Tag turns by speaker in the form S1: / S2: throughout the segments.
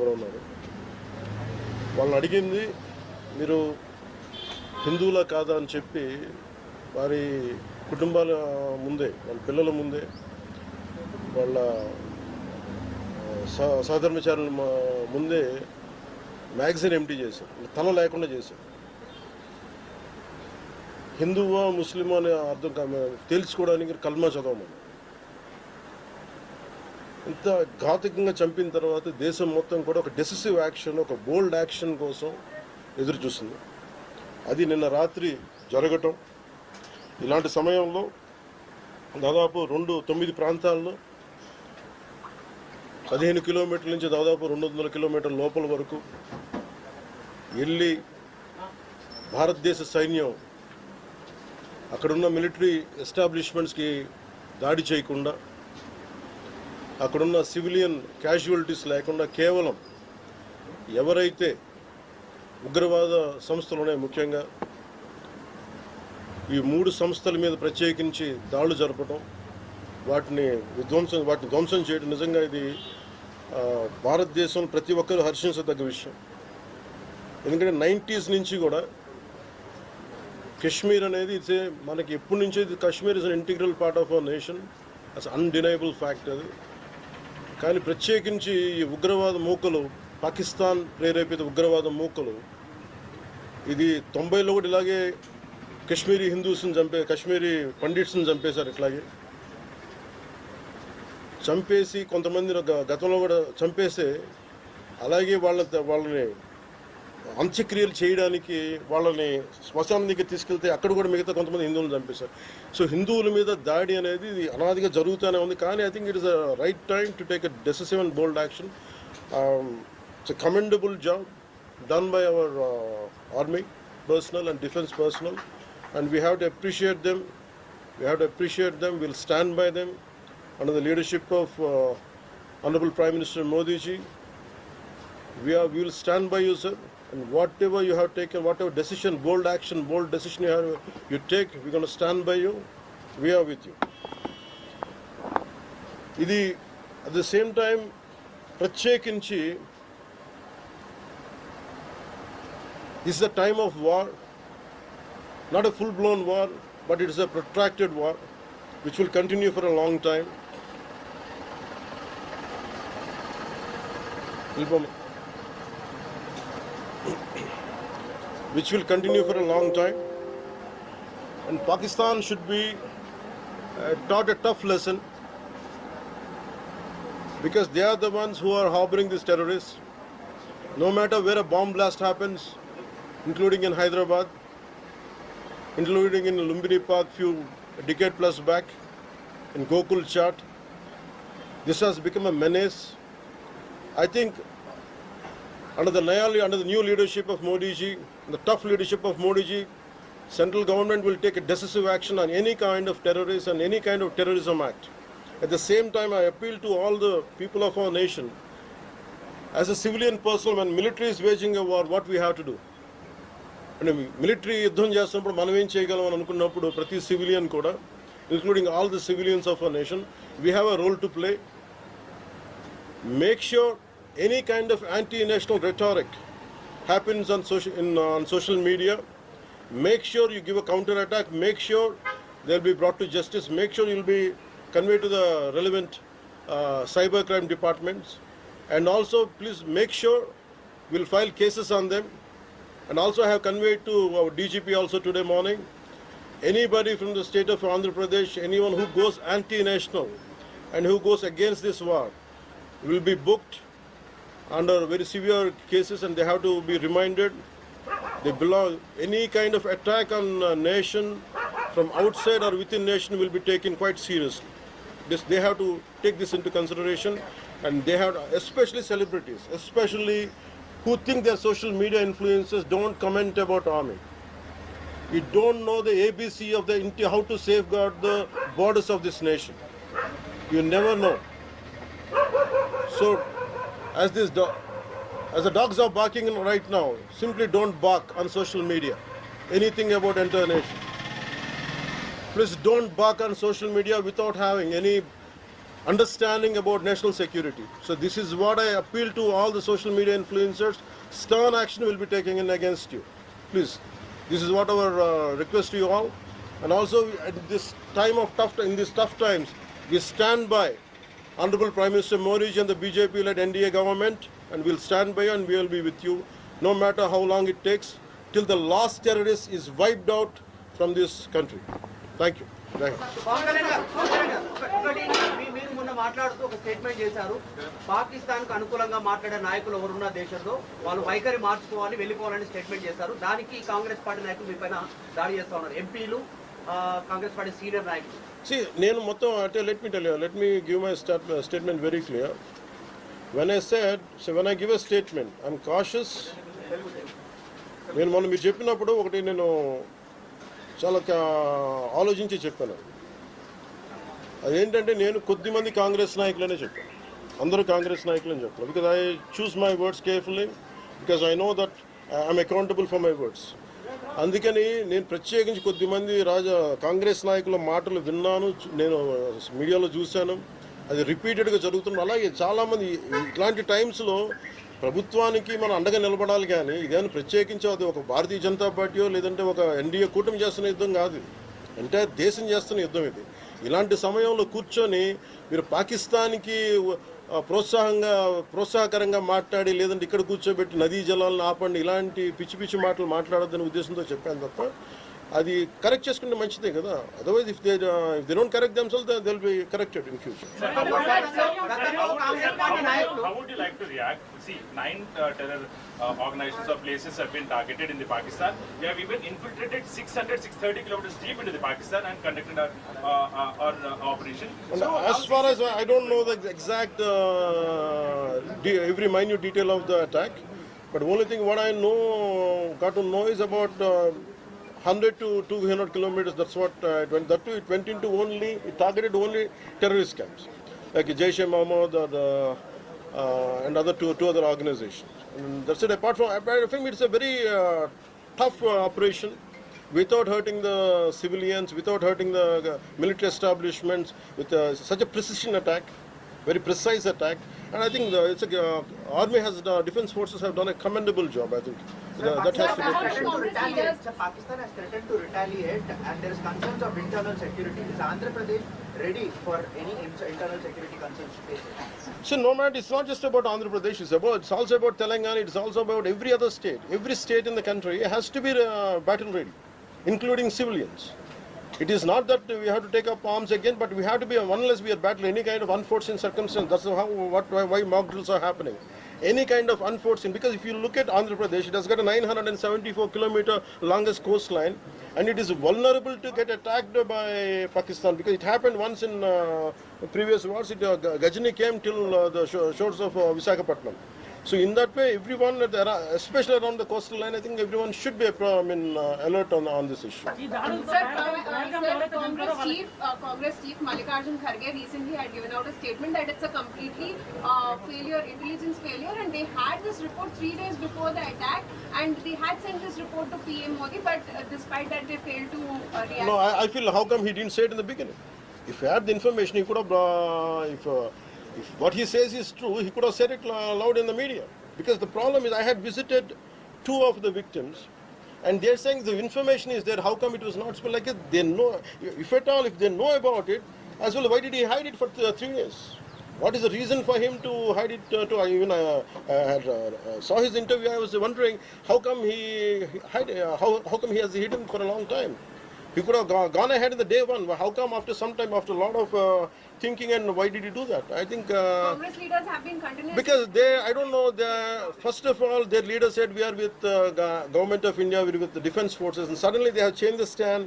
S1: కూడా ఉన్నారు. వాళ్ళని అడిగింది మీరు హిందువులా కాదా అని చెప్పి వారి కుటుంబాల ముందే, వాళ్ళ పిల్లల ముందే, వాళ్ళ సహధర్మచారుల ముందే మ్యాగజైన్ ఎంటీ చేశారు, తల లేకుండా చేశారు. హిందువా ముస్లిమా అనే అర్థం తేల్చుకోవడానికి కల్మా చదవమని. ఇంత ఘాతుకంగా చంపిన తర్వాత దేశం మొత్తం కూడా ఒక డెసిసివ్ యాక్షన్, ఒక బోల్డ్ యాక్షన్ కోసం ఎదురు చూస్తుంది. అది నిన్న రాత్రి జరగటం. ఇలాంటి సమయంలో దాదాపు 9 ప్రాంతాల్లో 15 కిలోమీటర్ల నుంచి దాదాపు 200 కిలోమీటర్ల లోపల వరకు వెళ్ళి భారతదేశ సైన్యం అక్కడున్న మిలిటరీ ఎస్టాబ్లిష్మెంట్స్కి దాడి చేయకుండా, అక్కడున్న సివిలియన్ క్యాజువాలిటీస్ లేకుండా కేవలం ఎవరైతే ఉగ్రవాద సంస్థలు ఉన్నాయో, ముఖ్యంగా ఈ 3 సంస్థల మీద ప్రత్యేకించి దాడులు జరపడం, వాటిని ధ్వంసం చేయడం నిజంగా ఇది భారతదేశం ప్రతి ఒక్కరూ హర్షించదగ్గ విషయం. ఎందుకంటే 90s నుంచి కూడా కశ్మీర్ అనేది మనకి ఎప్పటి నుంచో Kashmir is an integral part of our nation, as undeniable fact అది. కానీ ప్రత్యేకించి ఈ ఉగ్రవాద మూకలు, పాకిస్తాన్ ప్రేరేపిత ఉగ్రవాద మూకలు, ఇది 90లో కూడా ఇలాగే కశ్మీరీ హిందూస్ని కశ్మీరీ పండిట్స్ని చంపేశారు. ఇట్లాగే చంపేసి కొంతమంది గతంలో కూడా చంపేస్తే అలాగే వాళ్ళని అంత్యక్రియలు చేయడానికి వాళ్ళని శ్మశానం దగ్గర తీసుకెళ్తే అక్కడ కూడా మిగతా కొంతమంది హిందువులను చంపేశారు. సో హిందువుల మీద దాడి అనేది ఇది అనాదిగా జరుగుతూనే ఉంది. కానీ I think it is a right time to take a decisive and bold action. It's a commendable job done by our army personnel and defense personnel, and we have to appreciate them. We'll stand by them under the leadership of Honorable Prime Minister Modi ji. We will stand by you, sir, and whatever you have taken, whatever decision, bold decision you take, we're going to stand by you. We are with you. Idi at the same time ప్రత్యేకించి this is a time of war, not a full-blown war, but it is a protracted war which will continue for a long time. Which will continue for a long time. And Pakistan should be taught a tough lesson, because they are the ones who are harboring these terrorists. No matter where a bomb blast happens, including in Hyderabad, including in Lumbini Park a decade plus back, in Gokul Chat, this has become a menace. I think under the new leadership of Modi ji, the tough leadership of Modi ji, central government will take a decisive action on any kind of terrorism and any kind of terrorism act. At the same time, I appeal to all the people of our nation, as a civilian person, when military is waging a war, what we have to do? అంటే military యుద్ధం చేస్తున్నప్పుడు మనం ఏం చేయగలం అని అనుకున్నప్పుడు ప్రతి civilian కూడా, including all the civilians of our nation, we have a role to play. Make sure any kind of anti national rhetoric happens on social media. Make sure you give a counter attack. Make sure they'll be brought to justice. Make sure you'll be conveyed to the relevant cybercrime departments. And also, please make sure we'll file cases on them. And also I have conveyed to our DGP also today morning, anybody from the state of Andhra Pradesh, anyone who goes anti-national and who goes against this war will be booked under very severe cases, and they have to be reminded they belong. Any kind of attack on a nation from outside or within nation will be taken quite seriously. They have to take this into consideration, and they have to, especially celebrities, especially who think they're social media influencers, don't comment about army. You don't know the ABC of how to safeguard the borders of this nation. You never know. So, as the dogs are barking right now, simply don't bark on social media anything about entire nation. Please don't bark on social media without having any understanding about national security. So this is what I appeal to all the social media influencers. Stern action will be taken in against you. Please, this is what our request to you all. And also at this time of in these tough times, we stand by Honorable Prime Minister Modi and the BJP-led NDA government, and we'll stand by you and we will be with you, no matter how long it takes, till the last terrorist is wiped out from this country. Thank you.
S2: మీరు మొన్న మాట్లాడుతూ ఒక statement చేశారు, పాకిస్తాన్ కు అనుకూలంగా మాట్లాడే నాయకులు ఎవరున్న దేశంలో వాళ్ళు వైఖరి మార్చుకోవాలి, వెళ్ళిపోవాలని స్టేట్మెంట్ చేశారు. దానికి కాంగ్రెస్ పార్టీ నాయకులు మీ పైన దాడి చేస్తా ఉన్నారు, ఎంపీలు, కాంగ్రెస్ పార్టీ సీనియర్ నాయకులు.
S1: See, నేను మొత్తం అంటే let me give my statement very clear. When I said, so when I give a statement, I'm cautious. నేను మొన్న మీరు చెప్పినప్పుడు ఒకటి నేను చాలా ఆలోచించి చెప్పాను. అదేంటంటే నేను కొద్దిమంది కాంగ్రెస్ నాయకులనే చెప్పాను, అందరూ కాంగ్రెస్ నాయకులని చెప్పాను. Because I choose my words carefully, because I know that I'm accountable for my words. అందుకని నేను ప్రత్యేకించి కొద్దిమంది కాంగ్రెస్ నాయకుల మాటలు విన్నాను, నేను మీడియాలో చూశాను, అది రిపీటెడ్గా జరుగుతుంది. అలాగే చాలామంది ఇట్లాంటి టైమ్స్లో ప్రభుత్వానికి మనం అండగా నిలబడాలి, కానీ ఇదేమైనా ప్రత్యేకించి అది ఒక భారతీయ జనతా పార్టీయో లేదంటే ఒక ఎన్డీఏ కూటమి చేస్తున్న యుద్ధం కాదు, అంటే దేశం చేస్తున్న యుద్ధం ఇది. ఇలాంటి సమయంలో కూర్చొని మీరు పాకిస్తాన్కి ప్రోత్సాహకరంగా మాట్లాడి లేదంటే ఇక్కడ కూర్చోబెట్టి నదీ జలాలను ఆపండి, ఇలాంటి పిచ్చి పిచ్చి మాటలు మాట్లాడొద్దనే ఉద్దేశంతో చెప్పాను తప్ప, అది కరెక్ట్ చేసుకుంటే మంచిదే కదా. Otherwise if they don't correct themselves they will be corrected in future.
S3: How would you like to react? See, 9 terror organizations or places have been targeted in the Pakistan. They have even infiltrated 630 kilometers deep into the Pakistan and conducted our operation.
S1: So, as far as I don't know the exact every minute detail of the attack, but only thing what I got to know is about 100 to 200 kilometers. That's what it went. That too, it went into it targeted only terrorist camps like Jaish-e-Mohammed and other two other organizations. And that's it. Apart from it's a very tough operation, without hurting the civilians, without hurting the military establishments, with such a precision attack, very precise attack. And I think army defense forces have done a commendable job. I think that has to be appreciated.
S2: Pakistan has threatened to retaliate, and there is concerns of internal security. Is Andhra Pradesh ready for any internal security concerns to face it?
S1: So no matter, it's not just about Andhra Pradesh. It's also about Telangana. It's also about every other state. Every state in the country has to be battle ready, including civilians. It is not that we have to take up arms again, but we have to be, unless we are battling any kind of unforeseen circumstance. That's why mock drills are happening. Any kind of unforeseen, because if you look at Andhra Pradesh, it has got a 974-kilometer longest coastline, and it is vulnerable to get attacked by Pakistan, because it happened once in previous wars. Gajini came till the shores of Visakhapatnam. So in that way, everyone, especially around the coastal line, I think everyone should be alert on this issue.
S4: Sir, Congress Chief Mallikarjun Kharge recently had given out a statement that it's a completely intelligence failure, and they had this report 3 days before the attack, and they had sent this report to PM Modi, but despite that they failed to react.
S1: No, I feel, how come he didn't say it in the beginning? If he had the information, he could have, if what he says is true, he could have said it loud in the media. Because the problem is, I had visited 2 of the victims, and they're saying the information is there. How come it was not spoken? Like they know, if at all, if they know about it, as well, why did he hide it for 3 years? What is the reason for him to hide it? Even I saw his interview. I was wondering how come he how come he has hidden for a long time? He could have gone ahead in the day one. How come after some time, after a lot of thinking, and why did he do that? I think
S4: Congress leaders have been continuously,
S1: because I don't know. First of all, their leader said we are with government of India, we are with the defense forces, and suddenly they have changed the stand.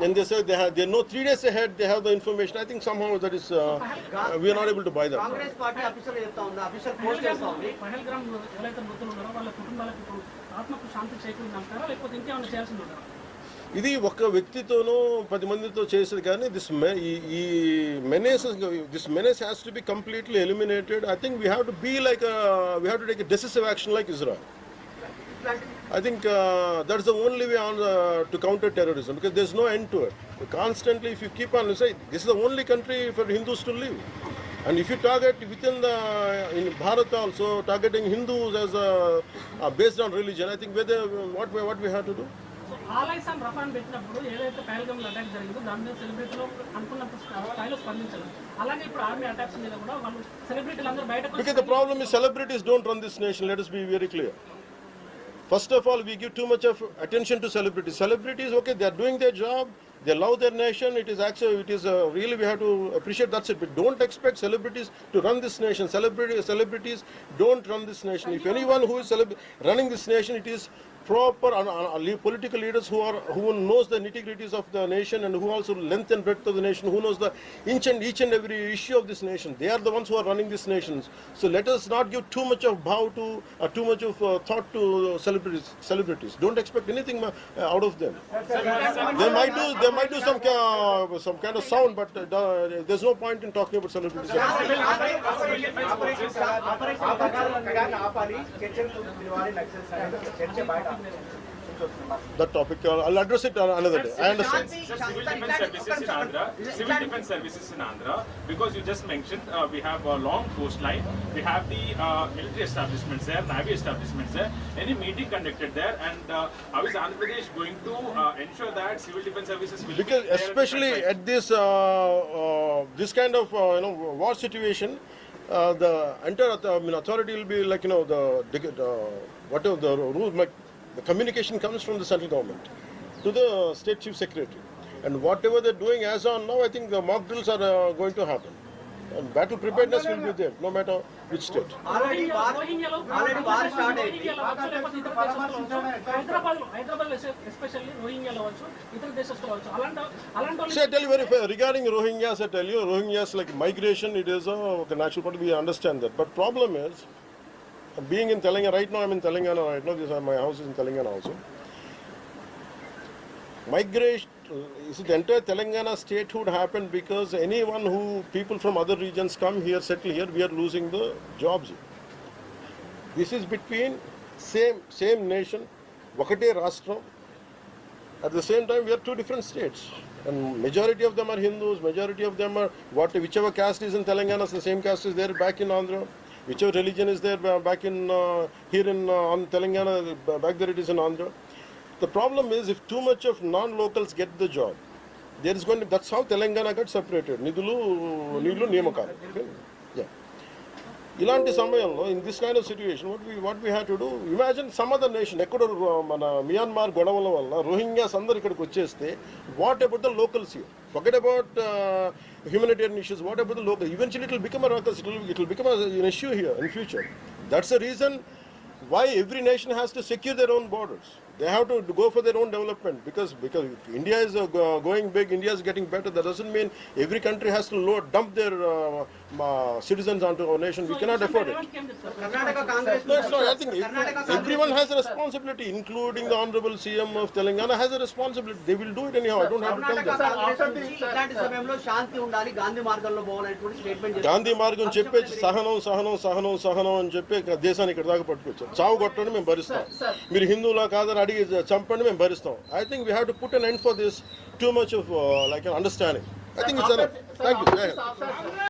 S1: And they said they know 3 days ahead they have the information. I think somehow that is we are not able to buy that.
S2: Congress party official post chestha undi.
S5: పహల్గ్రామ్ ఎవరైతే మృతులు ఉన్నారో వాళ్ళ కుటుంబాలకు ఇప్పుడు ఆత్మకు శాంతి చేకూరిందంటారా, లేకపోతే ఇంకేమైనా చేయాల్సి ఉంటుందా?
S1: ఇది ఒక వ్యక్తితోనో 10 మందితో చేసేది కానీ this menace has to be completely eliminated. I think we have to take a decisive action like Israel. I think that's the only way to counter terrorism, because there's no end to it. Constantly, if you keep on saying this is the only country for Hindus to live, And if you target within the in Bharat also targeting Hindus as based on religion, I think whether what we have to do.
S5: So ఆలైస్ and రఫాన్ పెట్టినప్పుడు ఏదైతే పహల్గామ్లో attack జరిగిందో దాని మీద సెలబ్రిటీలు అనుకున్నంత స్థాయిలో స్పందించారు. అలాగే ఇప్పుడు ఆర్మీ అటాక్స్ మీద కూడా వాళ్ళు సెలబ్రిటీలు అందరూ బయటకు
S1: Because the problem is celebrities don't run this nation. Let us be very clear. First of all, we give too much of attention to celebrities. Celebrities, okay, they are doing their job. They love their nation. It is actually, really we have to appreciate. That's it. But don't expect celebrities to run this nation. Celebrities don't run this nation. If anyone who is running this nation, it is proper political leaders who knows the nitty-gritties of the nation and who also length and breadth of the nation, who knows the each and every issue of this nation. They are the ones who are running this nation. So let us not give too much of too much of thought to celebrities. Don't expect anything out of them. They might do some kind of sound, but there's no point in talking about celebrities. That topic, I'll address it another day. I understand.
S3: Civil defense services in Andhra, because you just mentioned we have a long coastline, we have the military establishments there, navy establishments there. Any meeting conducted there, and how is Andhra Pradesh going to ensure that civil defense services will
S1: Because
S3: be there
S1: especially at this kind of war situation, the entire authority will be like whatever the rules, like the communication comes from the central government to the state chief secretary, and whatever they're doing as on now, I think the mock drills are going to happen, and battle preparedness will be there no matter which state.
S2: Already war start అయింది.
S5: Hyderabad especially రోహింగ్యాలో అవ్వచ్చు, ఇతర దేశస్తులు అవ్వచ్చు, అలాంటి
S1: So I tell you very fair, regarding Rohingyas, I tell you, Rohingyas like migration, it is a natural part, we understand that. But problem is, being in Telangana, right now I'm in Telangana right now, my house is in Telangana also. Migration, the entire Telangana statehood happened because people from other regions come here, settle here, we are losing the jobs. This is between same nation, Vakate Rashtra. At the same time, we are two different states, and majority of them are Hindus. Majority of them are whichever caste is in Telangana, the same caste is there back in Andhra. Whichever religion is there back in here in on Telangana, back there it is in Andhra. The problem is if too much of non-locals get the job, there is going to. That's how Telangana got separated. Nidulu Niyamakalu. Yeah. ఇలాంటి సమయంలో in this kind of situation what we had to do, imagine some other nation ఎక్కడో మన Myanmar గొడవల వల్ల Rohingyas అందరు ఇక్కడికి వచ్చేస్తే what about the locals here? Forget about humanitarian issues. What about the local? Eventually it will become a ruckus. It will become an issue here in future. That's the reason why every nation has to secure their own borders. They have to go for their own development because India is going big, India is getting better. That doesn't mean every country has to dump their citizens onto our nation. We cannot afford it.
S2: Karnataka Congress
S1: No, it's not. I think everyone has a responsibility, including the Honorable CM of Telangana has a responsibility. They will do it anyhow. I don't have to tell
S2: Karnataka
S1: them.
S2: Congress నుంచి ఇలాంటి సమయంలో శాంతి ఉండాలి, గాంధీ మార్గంలో పోవాలనేటువంటి statement చేశారు.
S1: గాంధీ మార్గం చెప్పేసి సహనం అని చెప్పి దేశాన్ని ఇక్కడ దాకా పట్టుకొచ్చారు. చావు కొట్టండి మేము భరిస్తాం, మీరు హిందువులా కాదని అడిగి చంపండి మేము భరిస్తాం. I think we have to put an end for this too much of like an understanding. I think it's enough. Thank you.